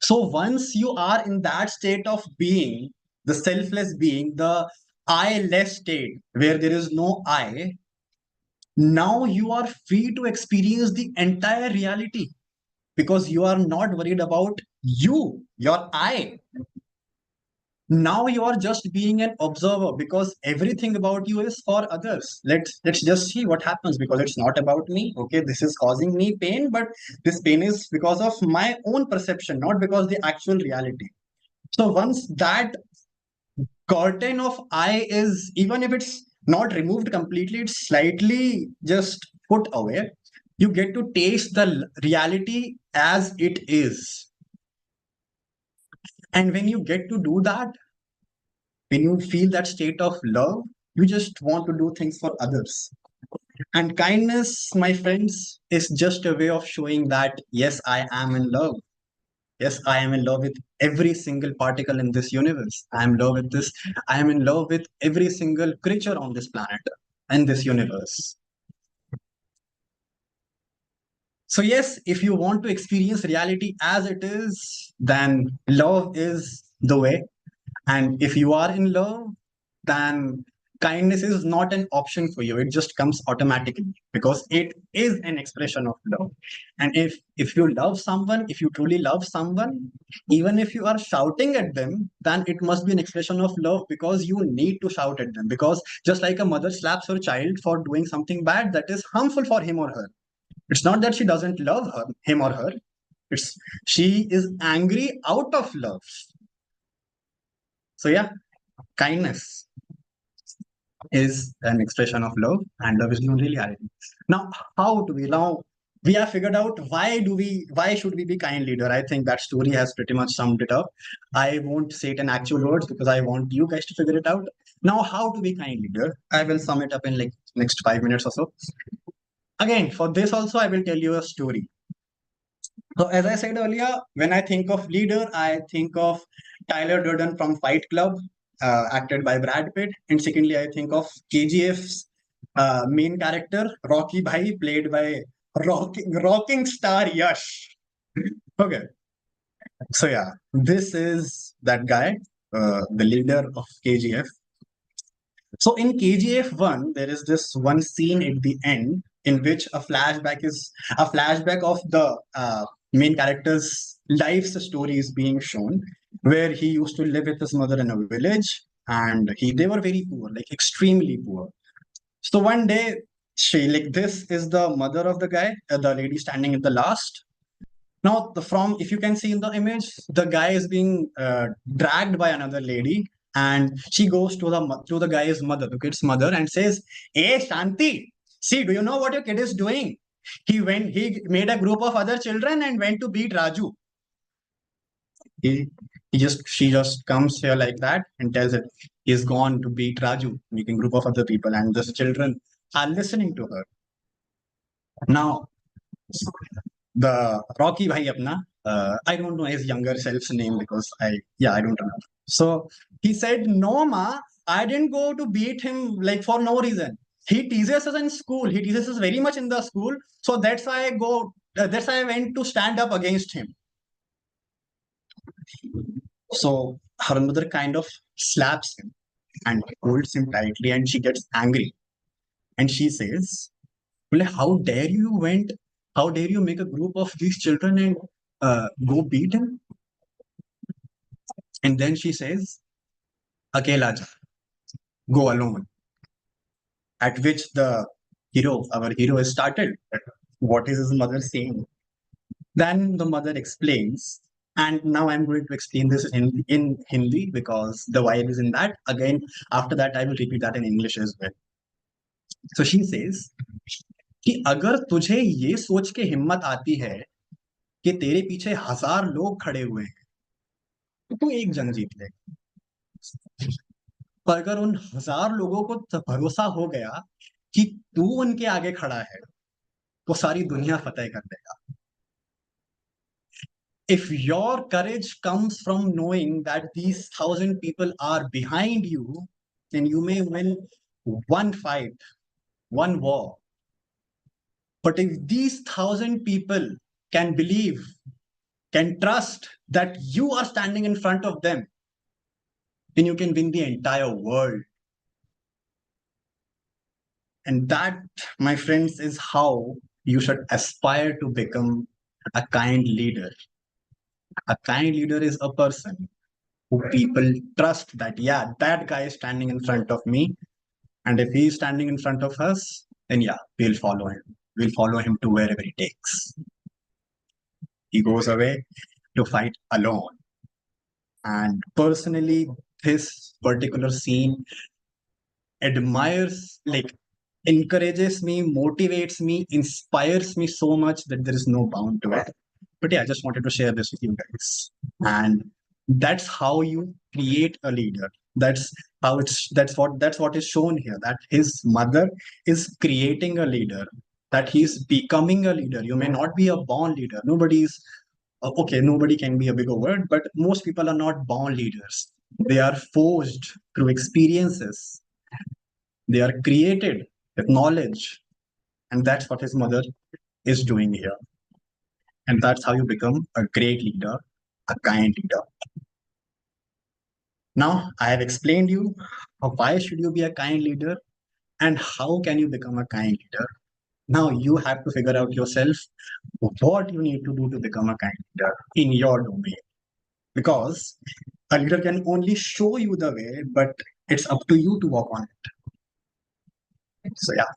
So once you are in that state of being, the selfless being, the I-less state, where there is no I, now you are free to experience the entire reality, because you are not worried about you, your I. Now you are just being an observer, because everything about you is for others. Let's just see what happens, because it's not about me. Okay, this is causing me pain, but this pain is because of my own perception, not because the actual reality. So once that curtain of I is, even if it's not removed completely, it's slightly just put away, you get to taste the reality as it is. And when you get to do that, when you feel that state of love, you just want to do things for others. And kindness, my friends, is just a way of showing that, yes, I am in love. Yes, I am in love with every single particle in this universe. I am in love with this. I am in love with every single creature on this planet and this universe. So yes, if you want to experience reality as it is, then love is the way. And if you are in love, then kindness is not an option for you. It just comes automatically, because it is an expression of love. And if you love someone, if you truly love someone, even if you are shouting at them, then it must be an expression of love, because you need to shout at them. Because just like a mother slaps her child for doing something bad that is harmful for him or her, it's not that she doesn't love him or her. It's she is angry out of love. So yeah, kindness is an expression of love, and love is the only reality. Now, we have figured out why should we be kind leader? I think that story has pretty much summed it up. I won't say it in actual words because I want you guys to figure it out. Now, how to be kind leader? I will sum it up in like next 5 minutes or so. Again, for this also, I will tell you a story. So as I said earlier, when I think of leader, I think of Tyler Durden from Fight Club, acted by Brad Pitt. And secondly, I think of KGF's main character, Rocky Bhai, played by rocking star Yash. Okay. So yeah, this is that guy, the leader of KGF. So in KGF 1, there is this one scene at the end in which a flashback of the main character's life's story is being shown, where he used to live with his mother in a village, and they were very poor, like extremely poor. So one day, this is the mother of the guy, the lady standing at the last. Now, if you can see in the image, the guy is being dragged by another lady, and she goes to the guy's mother, the kid's mother, and says, "Hey, Shanti, see, do you know what your kid is doing? He made a group of other children and went to beat Raju." He she just comes here like that and tells it he's gone to beat Raju, meeting group of other people, and the children are listening to her. Now, the Rocky Bhai apna, I don't know his younger self's name because I don't remember. So he said, "No, ma, I didn't go to beat him like for no reason. He teases us in school. He teases us very much in the school. So that's why I go. That's why I went to stand up against him." So her mother kind of slaps him and holds him tightly, and she gets angry. And she says, "Well, how dare you went? How dare you make a group of these children and go beat him?" And then she says, "Akela ja, go alone." At which our hero, is startled. What is his mother saying? Then the mother explains, and now I'm going to explain this in Hindi because the vibe is in that. Again, after that, I will repeat that in English as well. So she says कि अगर तुझे ये सोच के हिम्मत आती है कि तेरे पीछे 1000 लोग खड़े हुए हैं तो तू एक जंग जीत ले, पर अगर उन 1000 लोगों को भरोसा हो गया कि तू उनके आगे खड़ा है तो सारी दुनिया फतेह कर देगा. If your courage comes from knowing that these 1000 people are behind you, then you may win one fight, one war. But if these 1000 people can believe, can trust that you are standing in front of them, then you can win the entire world. And that, my friends, is how you should aspire to become a kind leader. A kind leader is a person who people trust that, yeah, that guy is standing in front of me. And if he's standing in front of us, then yeah, we'll follow him. We'll follow him to wherever he takes. He goes away to fight alone. And personally, this particular scene admires, like, encourages me, motivates me, inspires me so much that there is no bound to it. But yeah, I just wanted to share this with you guys. And that's how you create a leader. That's what is shown here, that his mother is creating a leader, that he's becoming a leader. You may not be a born leader. Nobody can be a bigger word, but most people are not born leaders. They are forged through experiences. They are created with knowledge. And that's what his mother is doing here. And that's how you become a great leader, a kind leader. Now, I have explained you why should you be a kind leader and how can you become a kind leader. Now you have to figure out yourself what you need to do to become a kind leader in your domain. Because a leader can only show you the way, but it's up to you to walk on it. So yeah,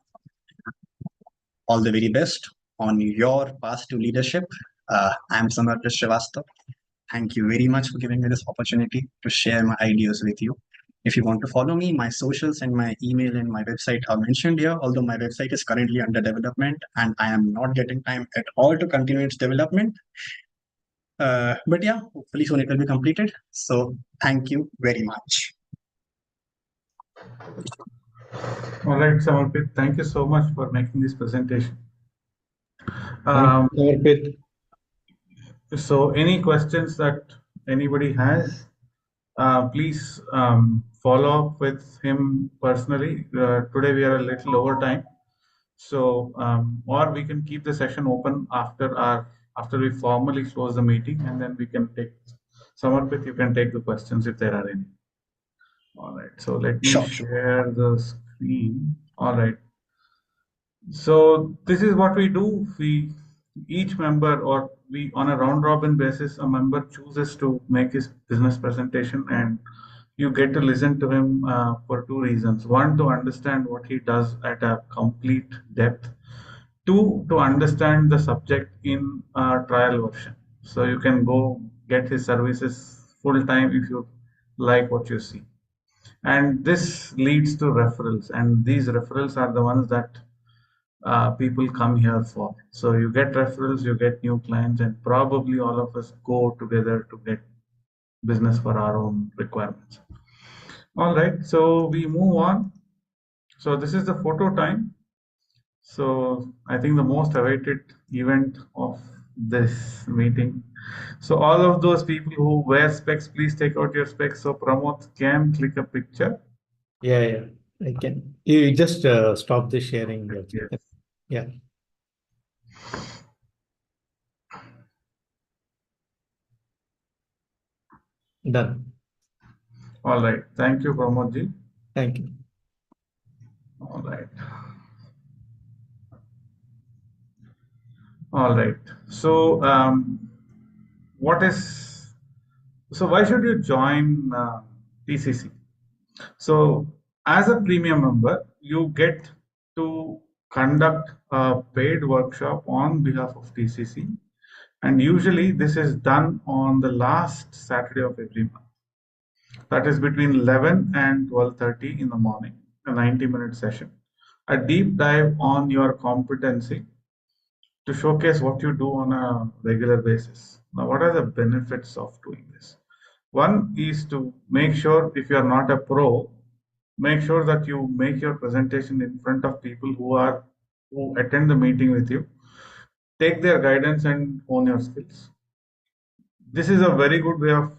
all the very best on your path to leadership. I'm Samarth Srivastava. Thank you very much for giving me this opportunity to share my ideas with you. If you want to follow me, my socials and my email and my website are mentioned here, although my website is currently under development and I am not getting time at all to continue its development. But yeah, hopefully soon it will be completed. So thank you very much. All right, Samarpit, thank you so much for making this presentation. Thank you, Samarpit. So any questions that anybody has, please follow up with him personally. Today we are a little over time. So, or we can keep the session open after we formally close the meeting, and then we can take Samarpit, you can take the questions if there are any. All right, so let me Sure. share the screen. All right. So this is what we do. Each member, or we, on a round robin basis, a member chooses to make his business presentation, and you get to listen to him for two reasons. One, to understand what he does at a complete depth. Two, to understand the subject in a trial version. So you can go get his services full time if you like what you see. And this leads to referrals, and these referrals are the ones that people come here for. So you get referrals, you get new clients, and probably all of us go together to get business for our own requirements. All right, so we move on. So this is the photo time. So I think the most awaited event of this meeting. So all of those people who wear specs, please take out your specs so Pramod can click a picture. Yeah, I can. You just stop the sharing. Yes. Yeah. Done. All right. Thank you, Pramodji. Thank you. All right. All right. So, why should you join TCC? So, as a premium member, you get to conduct a paid workshop on behalf of TCC, and usually this is done on the last Saturday of every month. That is between 11 and 12:30 in the morning, a 90-minute session. A deep dive on your competency to showcase what you do on a regular basis. Now, what are the benefits of doing this? One is to make sure if you are not a pro, make sure that you make your presentation in front of people who attend the meeting with you. Take their guidance and hone your skills. This is a very good way of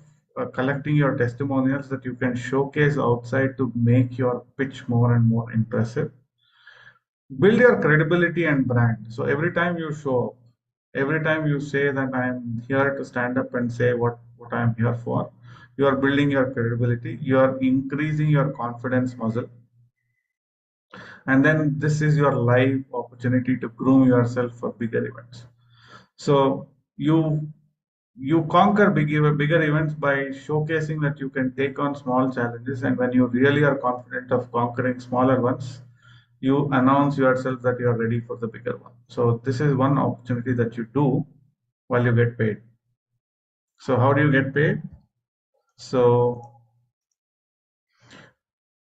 collecting your testimonials that you can showcase outside to make your pitch more and more impressive. Build your credibility and brand. So every time you show up, every time you say that I'm here to stand up and say what I'm here for, you are building your credibility, you are increasing your confidence muscle. And then this is your live opportunity to groom yourself for bigger events. So you conquer bigger events by showcasing that you can take on small challenges, and when you really are confident of conquering smaller ones, you announce yourself that you are ready for the bigger one. So this is one opportunity that you do while you get paid. So how do you get paid? So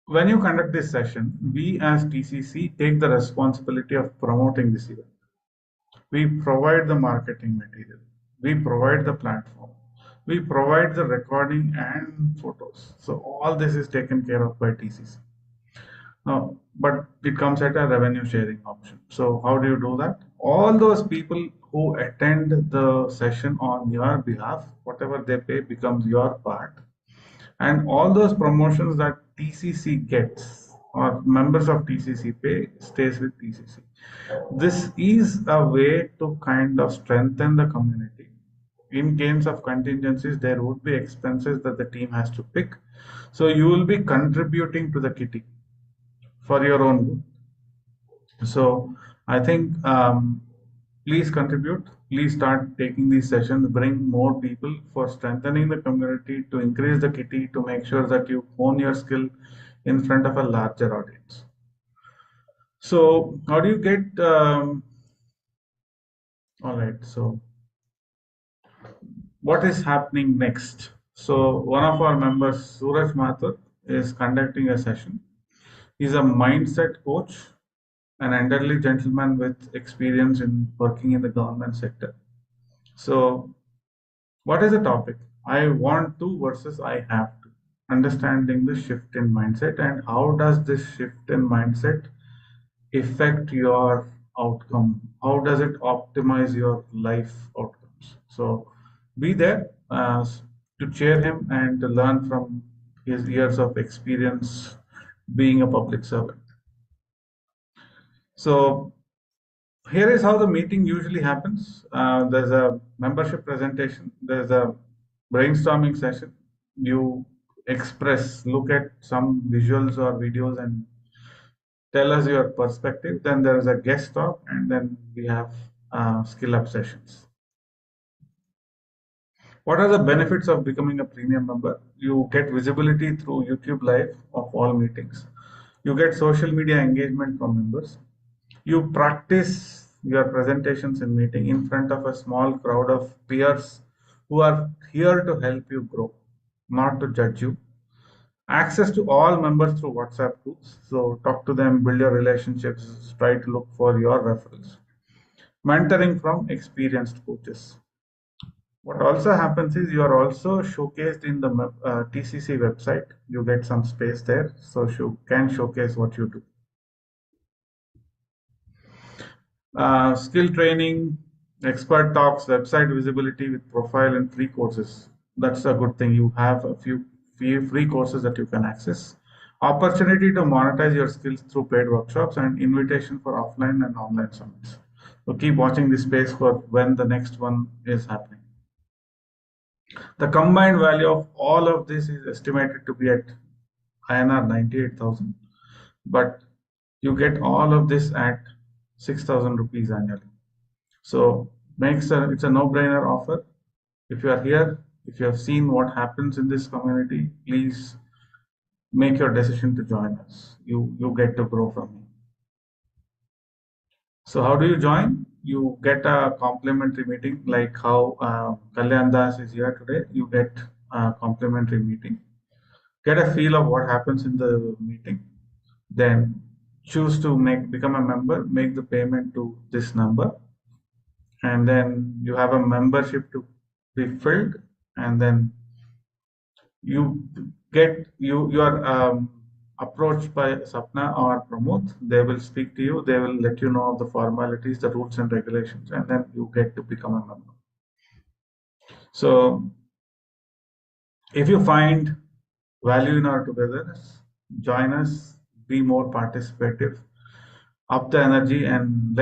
when you conduct this session, we as TCC take the responsibility of promoting this event. We provide the marketing material. We provide the platform. We provide the recording and photos. So all this is taken care of by TCC. Now, but it comes at a revenue sharing option. So how do you do that? All those people who attend the session on your behalf, whatever they pay becomes your part. And all those promotions that TCC gets or members of TCC pay stays with TCC. This is a way to kind of strengthen the community. In case of contingencies, there would be expenses that the team has to pick. So you will be contributing to the kitty for your own good. So I think please contribute. Please start taking these sessions. Bring more people for strengthening the community, to increase the kitty, to make sure that you hone your skill in front of a larger audience. So how do you get? All right. So what is happening next? So one of our members, Suraj Mathur, is conducting a session. He's a mindset coach, an elderly gentleman with experience in working in the government sector. So what is the topic? I want to versus I have to. Understanding the shift in mindset, and how does this shift in mindset affect your outcome? How does it optimize your life outcomes? So be there to cheer him and to learn from his years of experience being a public servant. So here is how the meeting usually happens. There's a membership presentation, there's a brainstorming session. You express, look at some visuals or videos and tell us your perspective. Then there is a guest talk, and then we have skill up sessions. What are the benefits of becoming a premium member? You get visibility through YouTube Live of all meetings. You get social media engagement from members. You practice your presentations in meeting in front of a small crowd of peers who are here to help you grow, not to judge you. Access to all members through WhatsApp groups. So talk to them, build your relationships, try to look for your referrals. Mentoring from experienced coaches. What also happens is you are also showcased in the TCC website. You get some space there, so you can showcase what you do. Skill training, expert talks, website visibility with profile and free courses. That's a good thing. You have a few free courses that you can access. Opportunity to monetize your skills through paid workshops and invitation for offline and online summits. So keep watching this space for when the next one is happening. The combined value of all of this is estimated to be at INR 98,000, but you get all of this at 6,000 rupees annually. So it's a no-brainer offer. If you are here, if you have seen what happens in this community, please make your decision to join us. You get to grow from me. So how do you join? You get a complimentary meeting, like how Kalyan Das is here today. You get a complimentary meeting. Get a feel of what happens in the meeting. Then choose to become a member, make the payment to this number, and then you have a membership to be filled, and then you are approached by Sapna or Pramod. They will speak to you. They will let you know of the formalities, the rules and regulations, and then you get to become a member. So if you find value in our togetherness, join us, be more participative, up the energy, and